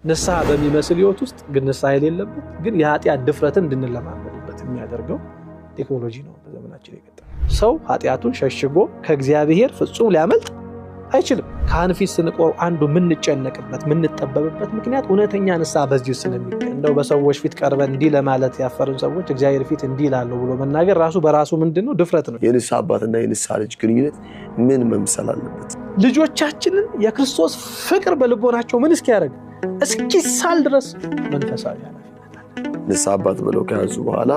ንስሐ በሚመስል ህይወት ውስጥ ግን ንስሐ የሌለበት ግን የኃጢአት ድፍረትን እንድንለማመድበት የሚያደርገው ቴክኖሎጂ ነው በዘመናችን የገጠመው። ሰው ኃጢአቱን ሸሽጎ ከእግዚአብሔር ፍጹም ሊያመልጥ አይችልም። ካህን ፊት ስንቆም አንዱ ምንጨነቅበት ምንጠበብበት ምክንያት እውነተኛ ንስሐ በዚህ ስለሚገኝ እንደው በሰዎች ፊት ቀርበን እንዲህ ለማለት ያፈሩን ሰዎች እግዚአብሔር ፊት እንዲህ ይላሉ ብሎ መናገር ራሱ በራሱ ምንድነው ድፍረት ነው። የንስሐ አባትና የንስሐ ልጅ ግንኙነት ምን መምሰል አለበት? ልጆቻችንን የክርስቶስ ፍቅር በልቦናቸው ምን እስኪያደርግ እስኪሳል ድረስ መንፈሳዊ ኃላፊነት አለ። ንስሐ አባት ብለው ከያዙ በኋላ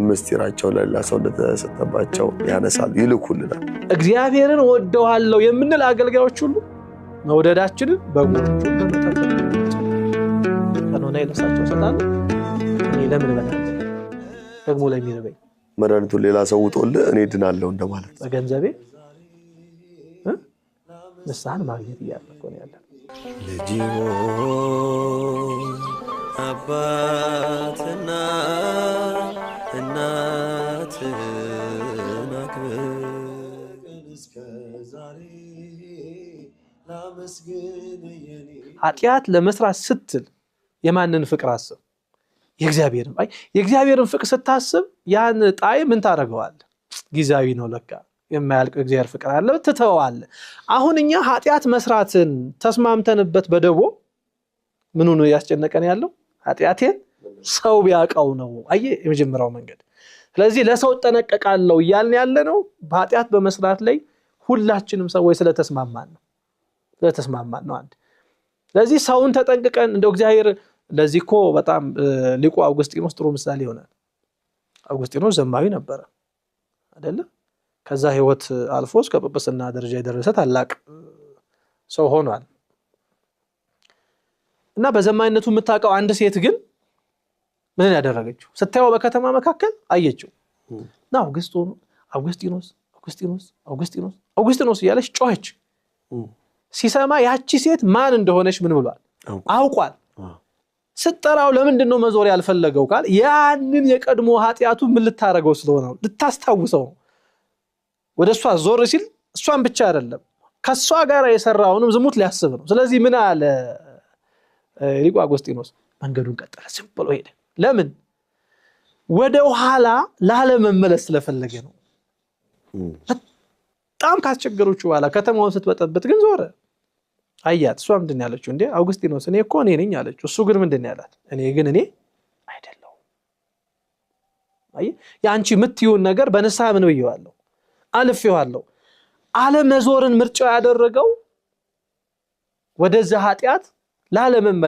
ምስጢራቸው ለሌላ ሰው እንደተሰጠባቸው ያነሳሉ፣ ይልኩልናል። እግዚአብሔርን ወደዋለሁ የምንል አገልጋዮች ሁሉ መውደዳችንን በጎቹ በመጠበቅ ቀኖና ይለሳቸው ሰጣሉ። እኔ ለምን በላል ደግሞ ለሚርበኝ መድኃኒቱን ሌላ ሰው ውጦልህ እኔ ድናለሁ እንደማለት በገንዘቤ ንስሐን ማግኘት እያልኩ ነው ያለው። ልጅዎ አባትና እናትን አክብር እስከ ዛሬ ላመስግን የኔ ኃጢአት ለመስራት ስትል የማንን ፍቅር አስብ? የእግዚአብሔርን። አይ የእግዚአብሔርን ፍቅር ስታስብ ያን ጣይ ምን ታደርገዋለህ? ጊዜያዊ ነው ለካ የማያልቅ እግዚአብሔር ፍቅር አለ ትተዋለ። አሁን እኛ ኃጢአት መስራትን ተስማምተንበት በደቦ ምን ሆኖ ያስጨነቀን ያለው ኃጢአቴን ሰው ቢያቀው ነው። አይ የመጀመሪያው መንገድ። ስለዚህ ለሰው ተጠነቀቃለሁ ይያልን ያለ ነው በኃጢአት በመስራት ላይ ሁላችንም ሰዎች ስለተስማማን ነው አንድ። ስለዚህ ሰውን ተጠንቅቀን እንደው እግዚአብሔር ለዚህ እኮ በጣም ሊቁ አውግስጢኖስ ጥሩ ምሳሌ ይሆናል። አውግስጢኖስ ዘማዊ ነበር አይደለ? ከዛ ህይወት አልፎ እስከ ጵጵስና ደረጃ የደረሰ ታላቅ ሰው ሆኗል። እና በዘማኝነቱ የምታውቀው አንድ ሴት ግን ምን ያደረገችው ስታየው በከተማ መካከል አየችው እና አውግስጢኖስ እያለች ጮኸች። ሲሰማ ያቺ ሴት ማን እንደሆነች ምን ብሏል አውቋል። ስትጠራው ለምንድን ነው መዞር ያልፈለገው ካል ያንን የቀድሞ ኃጢያቱ ምን ልታረገው ስለሆነ ነው ልታስታውሰው ነው። ወደሷ ዞር ሲል እሷን ብቻ አይደለም ከሷ ጋር የሰራውንም ዝሙት ሊያስብ ነው። ስለዚህ ምን አለ ሊቁ አውግስጢኖስ መንገዱን ቀጠለ፣ ዝም ብሎ ሄደ። ለምን? ወደ ኋላ ላለመመለስ ስለፈለገ ነው። በጣም ካስቸገሮቹ በኋላ ከተማውን ስትበጠብጥ ግን ዞረ አያት። እሷ ምንድን ያለችው እንዴ አውግስጢኖስ እኔ እኮ እኔ ነኝ አለችው። እሱ ግን ምንድን ያላት እኔ አይደለሁም። አይ ያንቺ ምትዩን ነገር በንስሐ ምን ብየዋለሁ አልፌዋለሁ። አለመዞርን ምርጫው ያደረገው ወደዛ ኃጢያት ላለመመለስ